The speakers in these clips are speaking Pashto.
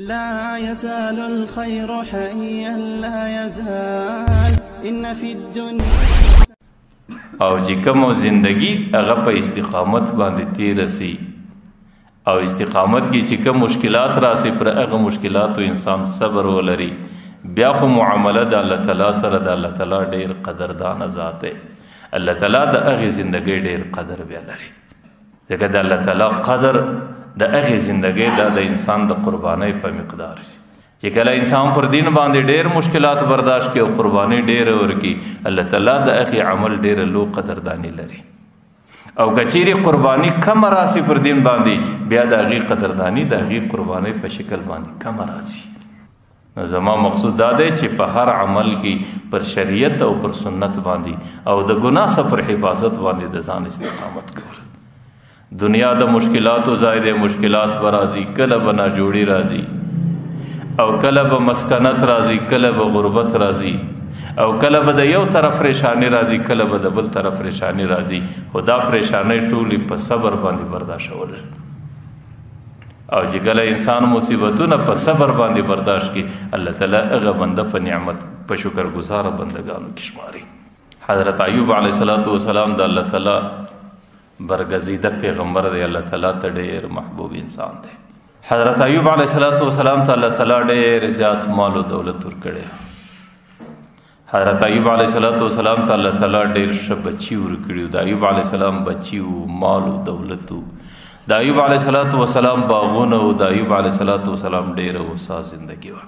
لا يزال الخير حيا لا يزال إن في الدنيا او چې کوم زندگی هغه په استقامت باندې تیر سي او استقامت کې چې کوم مشکلات راسي پر هغه مشکلاتو انسان صبر ولري بیا خو معامله د الله تعالی سره د الله تعالی ډیر قدردان ذات دی الله تعالی د هغه زندگی ډیر قدر بیا لري ځکه د الله تعالی قدر د هغه زندگی د انسان د قربانۍ په مقدار چې کله انسان پر دین باندې ډیر مشکلات برداشت کوي او قرباني ډیر ورکي الله تعالی د هغه عمل ډیر لو قدردانی لري او کچيري قرباني کم راسي پر دین باندې بیا د هغه قدردانی د هغه قرباني په شکل باندې کم راسي نو زما مقصود دا دی چې په هر عمل کې پر شریعت او پر سنت باندې او د ګناه څخه پر حفاظت باندې د ځان استقامت کول دنیا د مشکلاتو زائد مشکلات برازي کله بنا جوړي راځي او کله به مسکنت راځي کله به غربت راځي او کله به د یو طرف پریشانی راځي کله به د بل طرف پریشانی راځي خدا پریشانی ټولي په صبر باندې برداشت ول او چې کله انسان مصیبتونه په صبر باندې برداشت کی الله تعالی هغه بنده په نعمت په شکر گزار بندگانو کې شماري حضرت ایوب علیه السلام د الله تعالی برگزیده پیغمبر دی الله تعالی ته ډیر محبوب انسان دی حضرت ایوب علیه السلام ته الله تعالی ډیر زیات مال او دولت ورکړي حضرت ایوب علیه السلام ته الله تعالی ډیر ښه بچي ورکړي د ایوب علیه السلام بچي او مال او دولت د ایوب علیه السلام باغونه او د ایوب علیه السلام ډیر وسا ژوندۍ و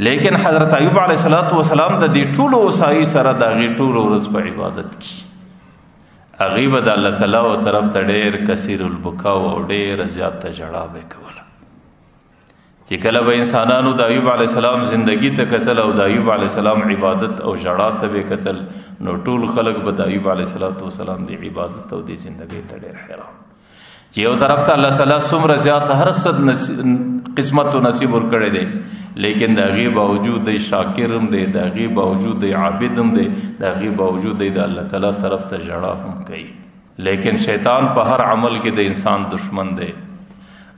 لیکن حضرت ایوب علیه السلام د دې ټولو وسایي سره د غي ټولو ورځ په عبادت کې غیب د الله تعالی او طرف ته ډیر کثیر البکا او ډیر زیات تجړه به کوله چې کله به انسانانو د ایوب علی السلام زندگی ته قتل او د ایوب علی السلام عبادت او جړه ته به قتل نو ټول خلق به د ایوب علی السلام دی عبادت او دی زندگی ته ډیر حیران چې یو طرف ته الله تعالی څومره زیات هر صد قسمت او نصیب ور کړی دی لیکن د غیب باوجود دی شاکرم دی د غیب باوجود دی عابدم دی د غیب باوجود دی د الله تعالی طرف ته جړه هم کوي لیکن شیطان په هر عمل کې د انسان دشمن دی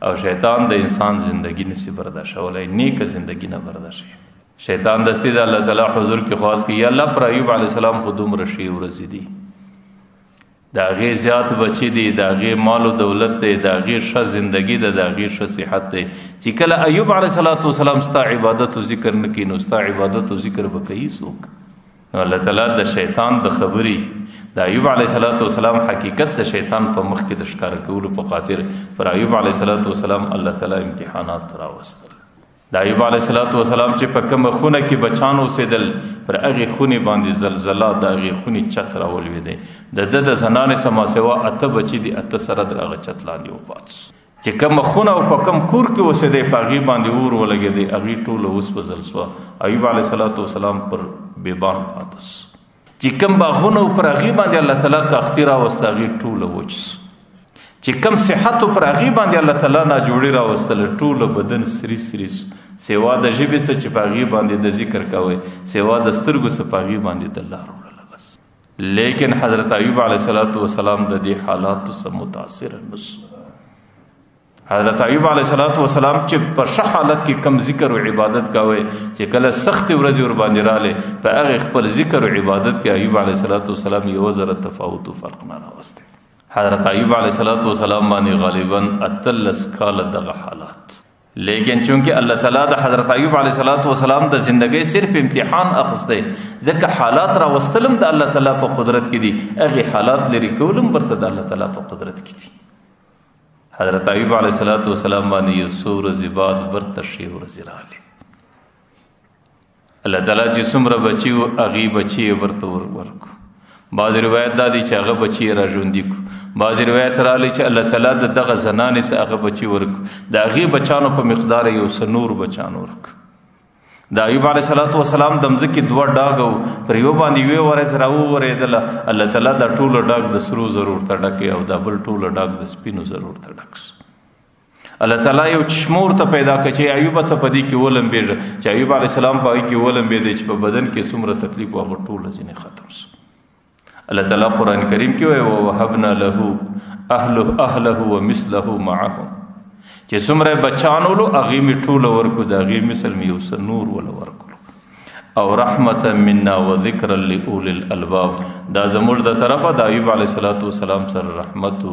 او شیطان د انسان زندگی نسی برداشت ولای نیک زندگی نه برداشت شیطان دستی د الله تعالی حضور کې خواست کی یا الله پر ایوب علی السلام خودم رشی ورزیدي دا غي زیات بچی دی دا غي مال او دولت دی دا غي ښه زندگی دی دا غي ښه صحت دی چې کله ایوب علیه السلام ستا عبادت او ذکر نکي نو ستا عبادت او ذکر وکړي څوک الله تعالی د شیطان د خبري د ایوب علیه السلام حقیقت د شیطان په مخ کې د ښکار کولو په خاطر پر ایوب علیه السلام الله تعالی امتحانات راوستل د ایوب علیه السلام چې په کوم خونه کې بچانو سیدل پر هغه خونی باندې زلزلہ د هغه خونی چت راولوي دي د زنانه سما سوا اته بچی دي اته سره د هغه چت لاندې وپات چې کوم خونه او په کوم کور کې وسیدې پاغي باندې اور ولګي دي هغه ټول اوس په زلزلہ ایوب علیه السلام پر بیبان پاتس چې کوم باغونه پر هغه باندې الله تعالی کا اختیار واستغی ټول وچس چې کوم صحت پر هغه باندې الله تعالی نه جوړی را واستل ټول بدن سری سیوا د ژبې څخه چې پاغي باندې د ذکر کوي سیوا د سترګو څخه پاغي باندې د الله وروړه بس لیکن حضرت ایوب علیه السلام د دې حالاتو سره متاثر نس حضرت ایوب علیه السلام چې په ښه حالت کې کم ذکر او عبادت کوي چې کله سخت ورځ ور باندې رااله په هغه خپل ذکر او عبادت کې ایوب علیه السلام یو ذره تفاوت او فرق نه راوسته حضرت ایوب علیه السلام باندې غالبا اتلس کال دغه حالات لیکن چونکہ اللہ تعالیٰ دا حضرت ایوب علیہ السلام دا زندگی صرف امتحان اخستے ځکه حالات را وستلم دا اللہ تعالیٰ په قدرت کی دی اغی حالات لري کولم برته دا اللہ تعالیٰ په قدرت کی دی حضرت ایوب علیہ السلام باندې یو سور زباد برته شی ورزراله اللہ تعالیٰ چې څومره بچي او اغي بچي برته ورکو بعض روایت دا دي چې هغه بچي را ژوندې کو بعض روایت را لې چې الله تعالی دغه زنانې سره هغه بچي ورک د هغه بچانو په مقدار یو سنور بچانو ورک د ایوب علیه السلام د مځکې دوه ډاګو پر یو باندې وی ورز راو ورېدل الله تعالی د ټولو ډاګ د سرو ضرور تډک او د بل ټولو ډاګ د سپینو ضرور تډکس الله تعالی یو چشمور ته پیدا کړي چې ایوب ته پدې کې ولمبېږي چې ایوب علیه السلام په کې ولمبېږي چې په بدن کې څومره تکلیف او ټول ځینې ختم شو الله تعالی قرآن کریم کې وایي وهبنا له اهله ومثله معهم چې څومره بچانولو هغې مې ټوله ورکو د هغې مثل مې یو څه نور وله ورکړو. او رحمتا منا و ذکرا لأولی الالباب، دا زموږ د طرفه د ایوب علیه السلام سره رحمت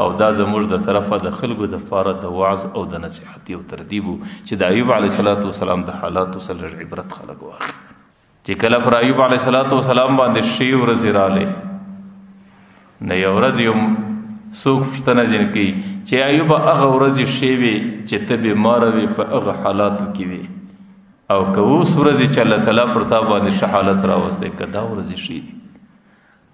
او دا زموږ د طرفه د خلکو د پاره د وعظ او د نصیحت او ترتیب چې د ایوب علیه السلام د حالاتو سره عبرت خلک واخلي. چې کله پر ایوب علیه السلام باندې شی ورځې راغلې نه یو ورځ یو څوک پوښتنه ځینې کوي چې ایوب هغه ورځې شی وي چې ته بیماره وې په هغه حالاتو کې وې او که اوس ورځې چې الله تعالی پر تا باندې ښه حالت راوستی که دا ورځې ښې دي.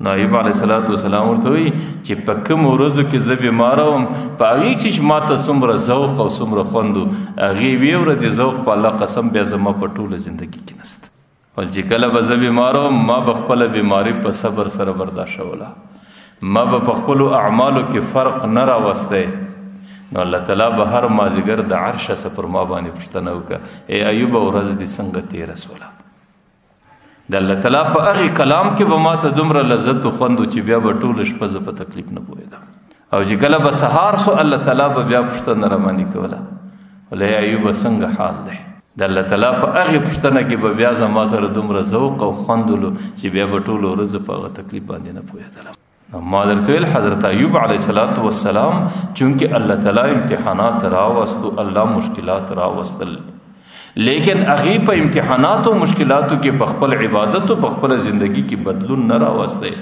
نو ایوب علیه السلام ورته وایي چې په کومو ورځو کې زه بیماره وم په هغې چې ما ته څومره ذوق او څومره خوند و هغې وې ورځې ذوق په الله قسم بیا زما په ټوله زندګي کې نسته. او چې کله به زه بیماره وم ما به خپله بیماري په صبر سره برداشتوله، ما به په خپلو اعمالو کې فرق نه راوستی. نو الله تعالی به هر مازدیګر د عرشه څخه پر ما باندې پوښتنه وکړه ای ایوب ورځ دې څنګه تېره سوله. د الله تعالی په هغې کلام کې به ما ته دومره لذت و خوند و چې بیا به ټوله شپه زه په تکلیف نه پوهېدم. او چې کله به سهار سو الله تعالی به بیا پوښتنه راباندې کوله ولی ایوب څنګه حال دی. د الله تعالی په هغې پوښتنه کې به بیا زما سره دومره ذوق او خوند ولو چې بیا به ټوله ورځ په هغه تکلیف باندې نه پوهېدلم. ما درته ویل حضرت ایوب علیه السلام چونکه الله تعالی امتحانات راوستو، الله مشکلات راوستل، لیکن هغې په امتحاناتو مشکلاتو کې په خپل عبادت او په خپل زندگی کې بدلون نه راوستی.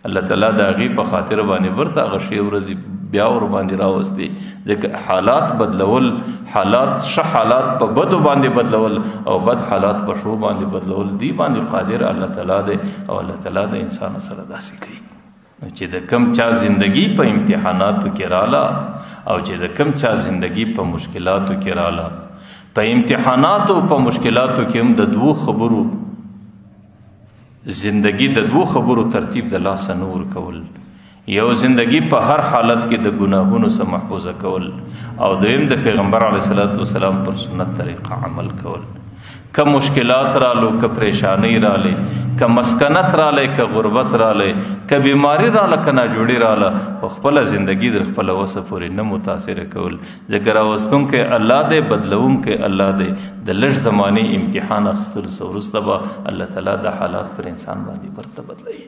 الله تعالی د هغې په خاطر باندې ورته هغه شی ورځې بیا ور باندې راوستي، ځکه حالات بدلول، حالات ښه حالات په بدو باندې بدلول او بد حالات په ښو باندې بدلول، دی باندې قادر الله تعالی دی. او الله تعالی د انسان سره داسې کوي چې د کم چا زندگی په امتحاناتو کې رااله او چې د کم چا زندگی په مشکلاتو کې رااله. په امتحاناتو په مشکلاتو کې هم د دوو خبرو زندگی د دوو خبرو ترتیب د لاسه نور کول، یو زندگی په هر حالت کې د ګناهونو څخه محفوظه کول او دویم د پیغمبر علیه السلام پر سنت طریقه عمل کول. که مشکلات رالو، که پریشانی رالی، که مسکنت رالی، که غربت رالی، که بیماری رالی، که ناجوڑی رالی، خپل زندگی در خپل وسه پورې نه متاثر کول، ځکه راوستونکی الله دی، بدلونکی الله دی. د لږ زمانې امتحان اخیستلو څخه وروسته به الله تعالی د حالات پر انسان باندې ورته بدلوي.